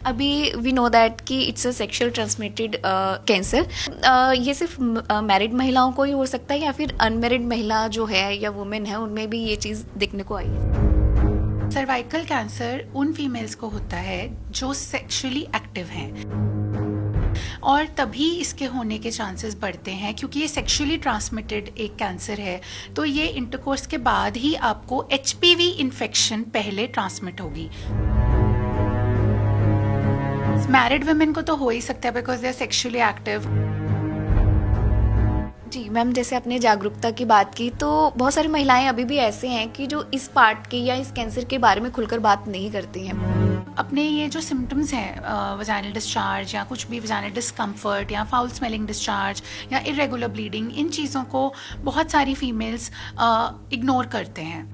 अभी we know that कि it's a sexual transmitted cancer. ये सिर्फ मैरिड महिलाओं को ही हो सकता है या फिर अनमैरिड महिला जो है या वुमेन है उनमें भी ये चीज़ देखने को आई है? सर्वाइकल कैंसर उन फीमेल्स को होता है जो सेक्सुअली एक्टिव हैं और तभी इसके होने के चांसेस बढ़ते हैं क्योंकि ये सेक्सुअली ट्रांसमिटेड एक कैंसर है। तो ये इंटरकोर्स के बाद ही आपको एचपीवी इन्फेक्शन पहले ट्रांसमिट होगी। मैरिड वुमेन को तो हो ही सकता है because they are sexually active. जी मैम, जैसे आपने जागरूकता की बात की तो बहुत सारी महिलाएं अभी भी ऐसे हैं कि जो इस पार्ट के या इस कैंसर के बारे में खुलकर बात नहीं करती हैं। अपने ये जो सिम्टम्स हैं वजाइनल डिस्चार्ज या कुछ भी वजाइनल डिस्कम्फर्ट या फाउल स्मेलिंग डिस्चार्ज या इरेगुलर ब्लीडिंग, इन चीज़ों को बहुत सारी फीमेल्स इग्नोर करते हैं।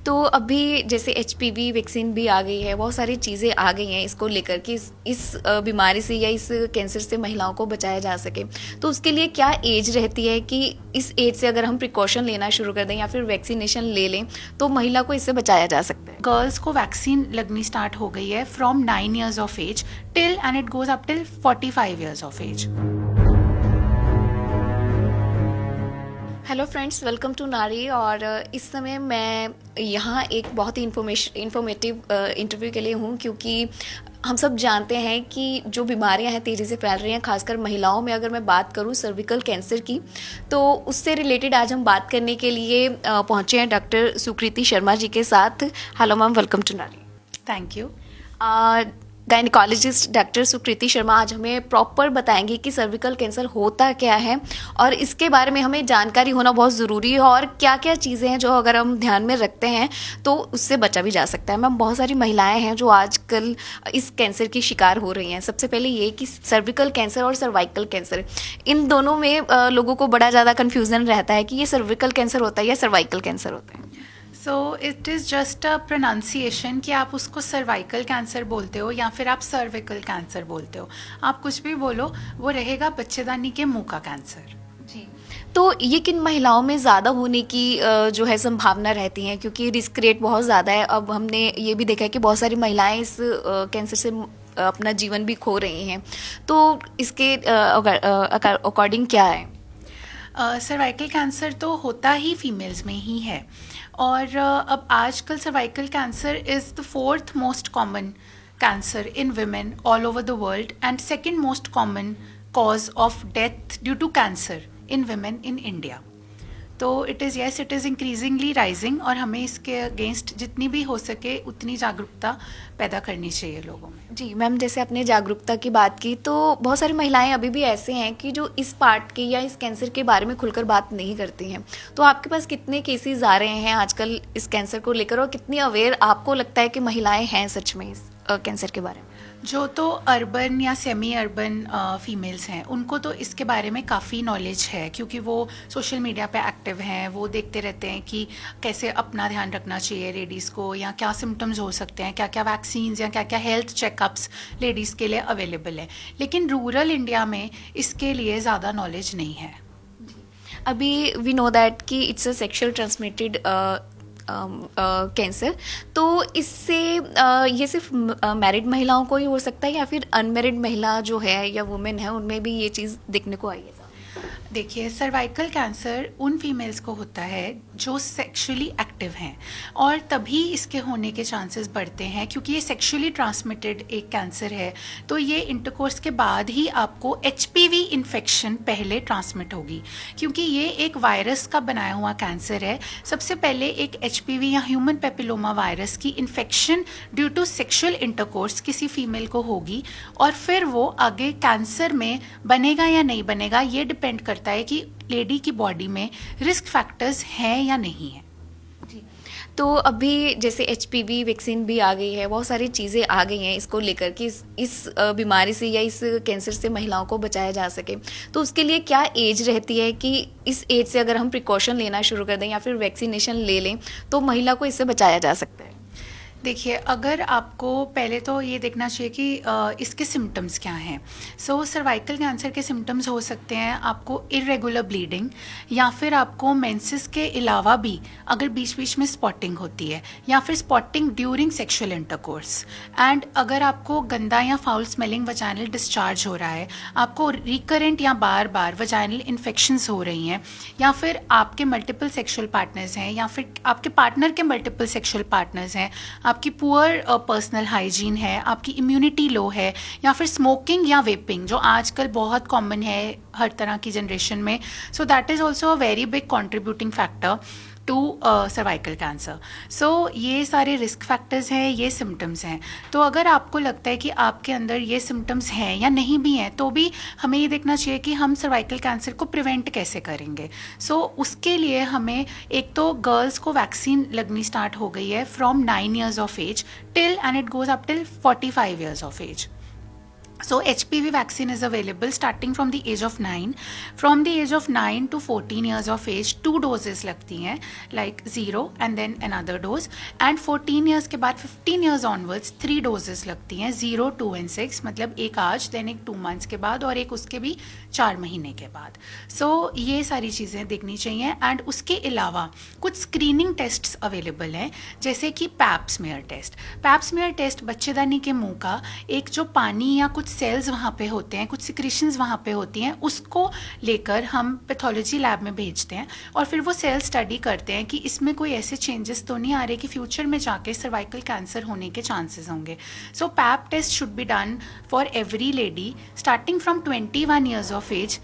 तो अभी जैसे एचपीवी वैक्सीन भी आ गई है, बहुत सारी चीज़ें आ गई हैं इसको लेकर कि इस बीमारी से या इस कैंसर से महिलाओं को बचाया जा सके। तो उसके लिए क्या एज रहती है कि इस एज से अगर हम प्रिकॉशन लेना शुरू कर दें या फिर वैक्सीनेशन ले लें तो महिला को इससे बचाया जा सकता है? गर्ल्स को वैक्सीन लगनी स्टार्ट हो गई है from 9 years of age till and it goes up till 45 years of age. Hello friends, welcome to Naari. और इस समय मैं यहाँ एक बहुत ही इंफॉर्मेटिव इंटरव्यू के लिए हूँ क्योंकि हम सब जानते हैं कि जो बीमारियां हैं तेज़ी से फैल रही हैं, खासकर महिलाओं में। अगर मैं बात करूँ सर्विकल कैंसर की तो उससे रिलेटेड आज हम बात करने के लिए पहुँचे हैं डॉक्टर सुकृति शर्मा जी के साथ। हेलो मैम, वेलकम टू नारी। Thank you. गायनिकोलॉजिस्ट डॉक्टर सुकृति शर्मा आज हमें प्रॉपर बताएंगे कि सर्विकल कैंसर होता क्या है और इसके बारे में हमें जानकारी होना बहुत ज़रूरी है और क्या क्या चीज़ें हैं जो अगर हम ध्यान में रखते हैं तो उससे बचा भी जा सकता है। मैम, बहुत सारी महिलाएं हैं जो आजकल इस कैंसर की शिकार हो रही हैं। सबसे पहले ये कि सर्विकल कैंसर और सर्वाइकल कैंसर, इन दोनों में लोगों को बड़ा ज़्यादा कन्फ्यूज़न रहता है कि ये सर्विकल कैंसर होता है या सर्वाइकल कैंसर होता है। So it is just a pronunciation कि आप उसको सर्वाइकल कैंसर बोलते हो या फिर आप सर्विकल कैंसर बोलते हो। आप कुछ भी बोलो, वो रहेगा बच्चेदानी के मुंह का कैंसर। जी, तो ये किन महिलाओं में ज़्यादा होने की जो है संभावना रहती है क्योंकि रिस्क रेट बहुत ज़्यादा है। अब हमने ये भी देखा है कि बहुत सारी महिलाएं इस कैंसर से अपना जीवन भी खो रही हैं। तो इसके अकॉर्डिंग क्या है? सर्वाइकल कैंसर तो होता ही फीमेल्स में ही है और अब आजकल cervical cancer is the 4th most common cancer in women all over the world and second most common cause of death due to cancer in women in India. तो it is increasingly rising और हमें इसके against जितनी भी हो सके उतनी जागरूकता पैदा करनी चाहिए लोगों में। जी मैम, जैसे आपने जागरूकता की बात की तो बहुत सारी महिलाएं अभी भी ऐसे हैं कि जो इस पार्ट के या इस कैंसर के बारे में खुलकर बात नहीं करती हैं। तो आपके पास कितने केसेस आ रहे हैं आजकल इस कैंसर को लेकर और कितनी अवेयर आपको लगता है कि महिलाएं हैं सच में इस कैंसर के बारे में? जो तो अर्बन या सेमी अर्बन फीमेल्स हैं उनको तो इसके बारे में काफ़ी नॉलेज है क्योंकि वो सोशल मीडिया पे एक्टिव हैं। वो देखते रहते हैं कि कैसे अपना ध्यान रखना चाहिए लेडीज़ को या क्या सिम्टम्स हो सकते हैं, क्या क्या वैक्सीन्स या क्या क्या हेल्थ चेकअप्स लेडीज़ के लिए अवेलेबल है। लेकिन रूरल इंडिया में इसके लिए ज़्यादा नॉलेज नहीं है। अभी वी नो दैट कि it's a sexual transmitted cancer. तो इससे ये सिर्फ मैरिड महिलाओं को ही हो सकता है या फिर अनमैरिड महिला जो है या वुमेन है उनमें भी ये चीज़ देखने को आई है? देखिए, सर्वाइकल कैंसर उन फीमेल्स को होता है जो सेक्सुअली एक्टिव हैं और तभी इसके होने के चांसेस बढ़ते हैं क्योंकि ये सेक्सुअली ट्रांसमिटेड एक कैंसर है। तो ये इंटरकोर्स के बाद ही आपको एचपीवी इन्फेक्शन पहले ट्रांसमिट होगी क्योंकि ये एक वायरस का बनाया हुआ कैंसर है। सबसे पहले एक एचपीवी या ह्यूमन पेपिलोमा वायरस की infection due to sexual intercourse किसी फीमेल को होगी और फिर वो आगे कैंसर में बनेगा या नहीं बनेगा ये डिपेंड करता है कि लेडी की बॉडी में रिस्क फैक्टर्स हैं या नहीं है। जी, तो अभी जैसे एचपीवी वैक्सीन भी आ गई है, बहुत सारी चीज़ें आ गई हैं इसको लेकर कि इस बीमारी से या इस कैंसर से महिलाओं को बचाया जा सके। तो उसके लिए क्या एज रहती है कि इस एज से अगर हम प्रिकॉशन लेना शुरू कर दें या फिर वैक्सीनेशन ले लें तो महिला को इससे बचाया जा सकता है? देखिए, अगर आपको पहले तो ये देखना चाहिए कि इसके सिम्टम्स क्या हैं। सो सर्वाइकल कैंसर के सिम्टम्स हो सकते हैं आपको इरेगुलर ब्लीडिंग, या फिर आपको मेंसेस के अलावा भी अगर बीच बीच में स्पॉटिंग होती है, या फिर spotting during sexual intercourse, and अगर आपको गंदा या फाउल स्मेलिंग वजाइनल डिस्चार्ज हो रहा है, आपको रिकरेंट या बार बार वजाइनल इन्फेक्शंस हो रही हैं, या फिर आपके मल्टीपल सेक्सुअल पार्टनर्स हैं, या फिर आपके पार्टनर के मल्टीपल सेक्सुअल पार्टनर्स हैं, आपकी पुअर पर्सनल हाइजीन है, आपकी इम्यूनिटी लो है, या फिर स्मोकिंग या वेपिंग जो आजकल बहुत कॉमन है हर तरह की जनरेशन में, so that is also a very big contributing factor to cervical cancer. So ये सारे रिस्क फैक्टर्स हैं, ये सिम्टम्स हैं। तो अगर आपको लगता है कि आपके अंदर ये सिम्टम्स हैं या नहीं भी हैं, तो भी हमें ये देखना चाहिए कि हम सर्वाइकल कैंसर को प्रिवेंट कैसे करेंगे। सो उसके लिए हमें एक तो गर्ल्स को वैक्सीन लगनी स्टार्ट हो गई है from 9 years of age till, and it goes up till 45 years of age. So HPV vaccine is available starting from the age of 9. From the age of 9 to 14 years of age 2 doses लगती हैं, like 0 and then another dose. And 14 years के बाद 15 years onwards 3 doses लगती हैं, 0, 2 and 6, मतलब एक आज, then एक 2 months के बाद और एक उसके भी 4 महीने के बाद। So ये सारी चीज़ें देखनी चाहिए। एंड उसके अलावा कुछ स्क्रीनिंग टेस्ट्स अवेलेबल हैं, जैसे कि pap smear test. Pap smear test बच्चेदानी के मुंह का एक जो पानी या कुछ सेल्स वहाँ पे होते हैं, कुछ सिक्रीशंस वहाँ पे होती हैं, उसको लेकर हम पैथोलॉजी लैब में भेजते हैं और फिर वो सेल स्टडी करते हैं कि इसमें कोई ऐसे चेंजेस तो नहीं आ रहे कि फ्यूचर में जाके सर्वाइकल कैंसर होने के चांसेस होंगे। So pap test should be done for every lady starting from 21 years of age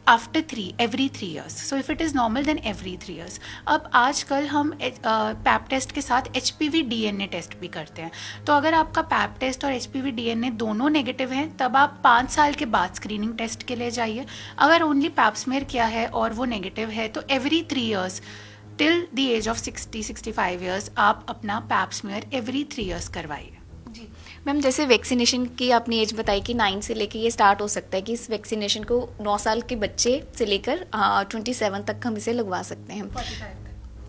after every 3 years. So if it is normal then every 3 years. अब आजकल हम पैप टेस्ट के साथ HPV DNA टेस्ट भी करते हैं। तो अगर आपका पैप टेस्ट और HPV DNA दोनों नेगेटिव हैं, तब आप 5 साल के बाद स्क्रीनिंग टेस्ट के लिए जाइए। अगर ओनली पैप स्मीयर किया है और वो नेगेटिव है, तो every 3 years till the age of 60-65 years आप अपना पैप स्मीयर every 3 years करवाइए। जी मैम, जैसे वैक्सीनेशन की आपने एज बताई कि 9 से लेके ये स्टार्ट हो सकता है कि इस वैक्सीनेशन को 9 साल के बच्चे से लेकर 27 तक हम इसे लगवा सकते हैं,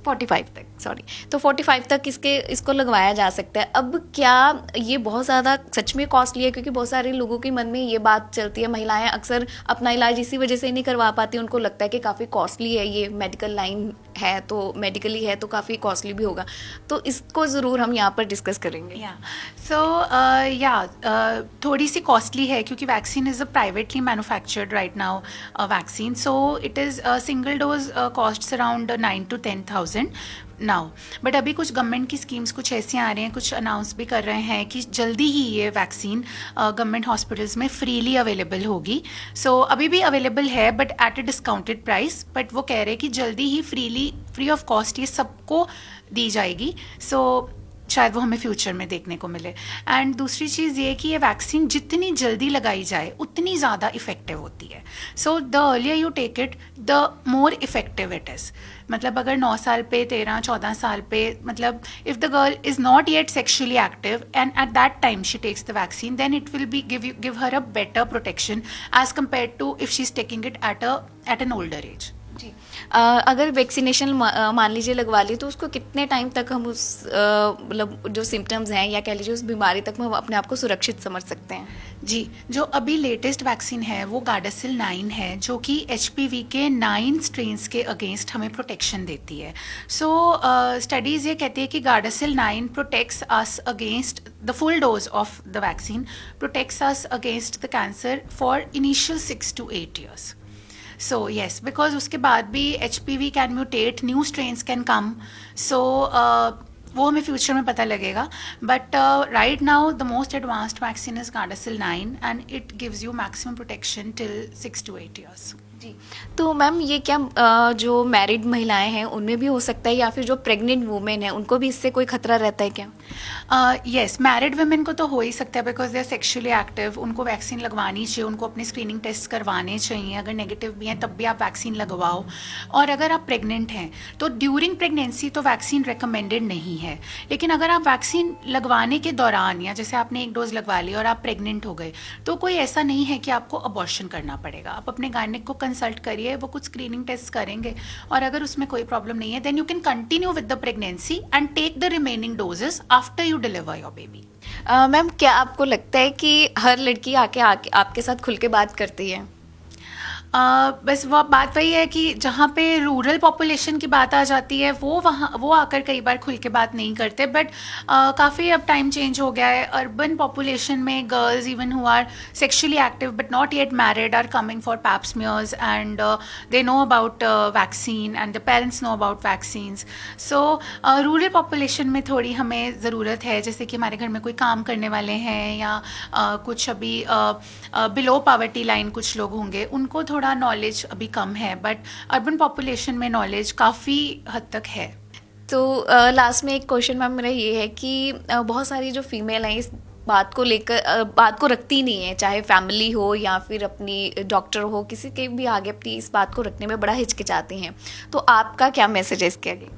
45 तक, सॉरी, तो 45 तक इसको लगवाया जा सकता है। अब क्या ये बहुत ज़्यादा सच में कॉस्टली है? क्योंकि बहुत सारे लोगों के मन में ये बात चलती है, महिलाएं अक्सर अपना इलाज इसी वजह से नहीं करवा पाती, उनको लगता है कि काफ़ी कॉस्टली है, ये मेडिकल लाइन है तो मेडिकली है तो काफ़ी कॉस्टली भी होगा, तो इसको ज़रूर हम यहाँ पर डिस्कस करेंगे। थोड़ी सी कॉस्टली है क्योंकि vaccine is a privately manufactured right now vaccine, so it is single dose costs around 9 to 10,000 now. But अभी कुछ गवर्नमेंट की स्कीम्स कुछ ऐसे आ रहे हैं, कुछ अनाउंस भी कर रहे हैं कि जल्दी ही ये वैक्सीन गवर्नमेंट हॉस्पिटल्स में फ्रीली अवेलेबल होगी। सो अभी भी अवेलेबल है but at a discounted price, but वो कह रहे हैं कि जल्दी ही फ्री ऑफ कॉस्ट ये सबको दी जाएगी। सो शायद वो हमें फ्यूचर में देखने को मिले। एंड दूसरी चीज़ ये कि ये वैक्सीन जितनी जल्दी लगाई जाए उतनी ज़्यादा इफ़ेक्टिव होती है। So the earlier you take it the more effective it is. मतलब अगर 9 साल पे, 13-14 साल पे, मतलब if the girl is not yet sexually active and at that time she takes the vaccine, then it will be give her a better protection as compare to if she is taking it at an older age. जी, अगर vaccination मान लीजिए लगवा ली, तो उसको कितने time तक हम उस मतलब जो सिम्टम्स हैं या कह लीजिए उस बीमारी तक हम अपने आप को सुरक्षित समझ सकते हैं? जी, जो अभी लेटेस्ट वैक्सीन है वो गार्डासिल 9 है, जो कि HPV के 9 स्ट्रेन्स के अगेंस्ट हमें प्रोटेक्शन देती है। सो स्टडीज़ ये कहती है कि Gardasil 9 protects us against the full dose of the vaccine, protects us against the cancer for initial 6 to 8 years. So yes, because उसके बाद भी HPV can mutate, new strains can come, so वो हमें future में पता लगेगा। But right now the most advanced vaccine is Gardasil 9 and it gives you maximum protection till 6 to 8 years। जी, तो ma'am ये क्या जो मैरिड महिलाएं हैं उनमें भी हो सकता है, या फिर जो प्रेग्नेंट वुमेन है उनको भी इससे कोई खतरा रहता है क्या? येस, मैरिड वुमेन को तो हो ही सकता है because they are sexually active, उनको वैक्सीन लगवानी चाहिए, उनको अपने स्क्रीनिंग टेस्ट करवाने चाहिए। अगर नेगेटिव भी हैं तब भी आप वैक्सीन लगवाओ। और अगर आप प्रेग्नेंट हैं तो ड्यूरिंग प्रेगनेंसी तो वैक्सीन रिकमेंडेड नहीं है, लेकिन अगर आप वैक्सीन लगवाने के दौरान या जैसे आपने 1 डोज लगवा ली और आप प्रेग्नेंट हो गए, तो कोई ऐसा नहीं है कि आपको अबॉर्शन करना पड़ेगा। आप अपने गायनेक को कंसल्ट करिए, वो कुछ स्क्रीनिंग टेस्ट करेंगे और अगर उसमें कोई प्रॉब्लम नहीं है then you can continue with the pregnancy and take the remaining doses after you deliver your baby. Ma'am, क्या आपको लगता है कि हर लड़की आके आपके साथ खुल के बात करती है? बस वो बात वही है कि जहाँ पे रूरल पॉपुलेशन की बात आ जाती है वो आकर कई बार खुल के बात नहीं करते, बट काफ़ी अब टाइम चेंज हो गया है। अर्बन पॉपुलेशन में girls even who are sexually active but not yet married are coming for pap smears and they know about vaccine and the parents know about vaccines. So rural population में थोड़ी हमें ज़रूरत है, जैसे कि हमारे घर में कोई काम करने वाले हैं या कुछ अभी बिलो पावर्टी लाइन कुछ लोग होंगे, उनको थोड़ा नॉलेज अभी कम है, बट अर्बन पॉपुलेशन में नॉलेज काफ़ी हद तक है। तो लास्ट में एक क्वेश्चन मैम मेरा ये है कि बहुत सारी जो फीमेल हैं इस बात को लेकर बात को रखती नहीं है, चाहे फैमिली हो या फिर अपनी डॉक्टर हो, किसी के भी आगे अपनी इस बात को रखने में बड़ा हिचकिचाती हैं। तो आपका क्या मैसेज है इसके आगे?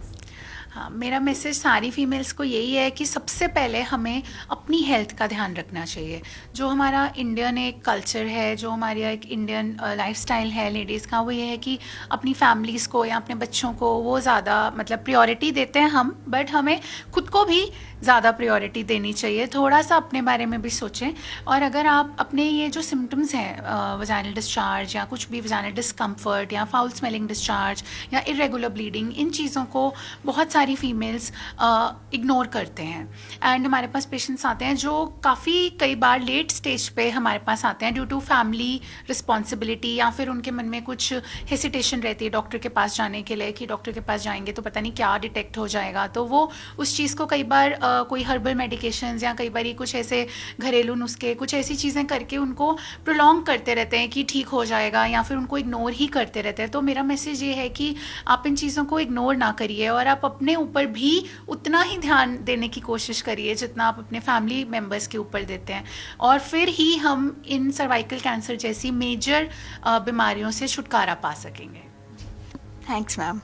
हाँ, मेरा मैसेज सारी फीमेल्स को यही है कि सबसे पहले हमें अपनी हेल्थ का ध्यान रखना चाहिए। जो हमारा इंडियन एक कल्चर है, जो हमारी एक इंडियन लाइफस्टाइल है लेडीज़ का, वो ये है कि अपनी फैमिलीज़ को या अपने बच्चों को वो ज़्यादा मतलब प्रायोरिटी देते हैं हम, बट हमें खुद को भी ज़्यादा प्रायोरिटी देनी चाहिए। थोड़ा सा अपने बारे में भी सोचें, और अगर आप अपने ये जो सिम्टम्स हैं वजाइनल डिस्चार्ज या कुछ भी वजाइनल डिस्कम्फर्ट या फाउल स्मेलिंग डिस्चार्ज या इरेगुलर ब्लीडिंग, इन चीज़ों को बहुत सारी फीमेल्स इग्नोर करते हैं। एंड हमारे पास पेशेंट्स आते हैं जो काफ़ी कई बार लेट स्टेज पे हमारे पास आते हैं ड्यू टू फैमिली रिस्पॉन्सिबिलिटी, या फिर उनके मन में कुछ हेसिटेशन रहती है डॉक्टर के पास जाने के लिए कि डॉक्टर के पास जाएंगे तो पता नहीं क्या डिटेक्ट हो जाएगा। तो वो उस चीज़ को कई बार कोई हर्बल मेडिकेशंस या कई बार कुछ ऐसे घरेलू नुस्खे, कुछ ऐसी चीज़ें करके उनको प्रोलॉन्ग करते रहते हैं कि ठीक हो जाएगा, या फिर उनको इग्नोर ही करते रहते हैं। तो मेरा मैसेज ये है कि आप इन चीज़ों को इग्नोर ना करिए और आप अपने ऊपर भी उतना ही ध्यान देने की कोशिश करिए जितना आप अपने फैमिली मेम्बर्स के ऊपर देते हैं, और फिर ही हम इन सर्वाइकल कैंसर जैसी मेजर बीमारियों से छुटकारा पा सकेंगे। Thanks ma'am.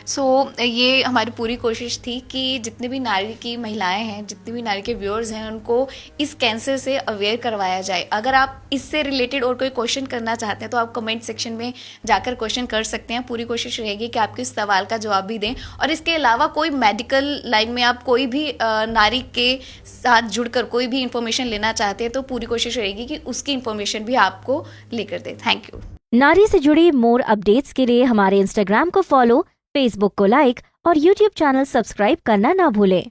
सो ये हमारी पूरी कोशिश थी कि जितने भी नारी की महिलाएं हैं, जितने भी नारी के व्यूअर्स हैं, उनको इस कैंसर से अवेयर करवाया जाए। अगर आप इससे रिलेटेड और कोई क्वेश्चन करना चाहते हैं तो आप कमेंट सेक्शन में जाकर क्वेश्चन कर सकते हैं। पूरी कोशिश रहेगी कि आपके इस सवाल का जवाब भी दें, और इसके अलावा कोई मेडिकल लाइन में आप कोई भी नारी के साथ जुड़कर कोई भी इंफॉर्मेशन लेना चाहते हैं तो पूरी कोशिश रहेगी कि उसकी इंफॉर्मेशन भी आपको लेकर दें। Thank you. नारी से जुड़ी मोर अपडेट्स के लिए हमारे इंस्टाग्राम को फॉलो, फेसबुक को लाइक और यूट्यूब चैनल सब्सक्राइब करना ना भूलें।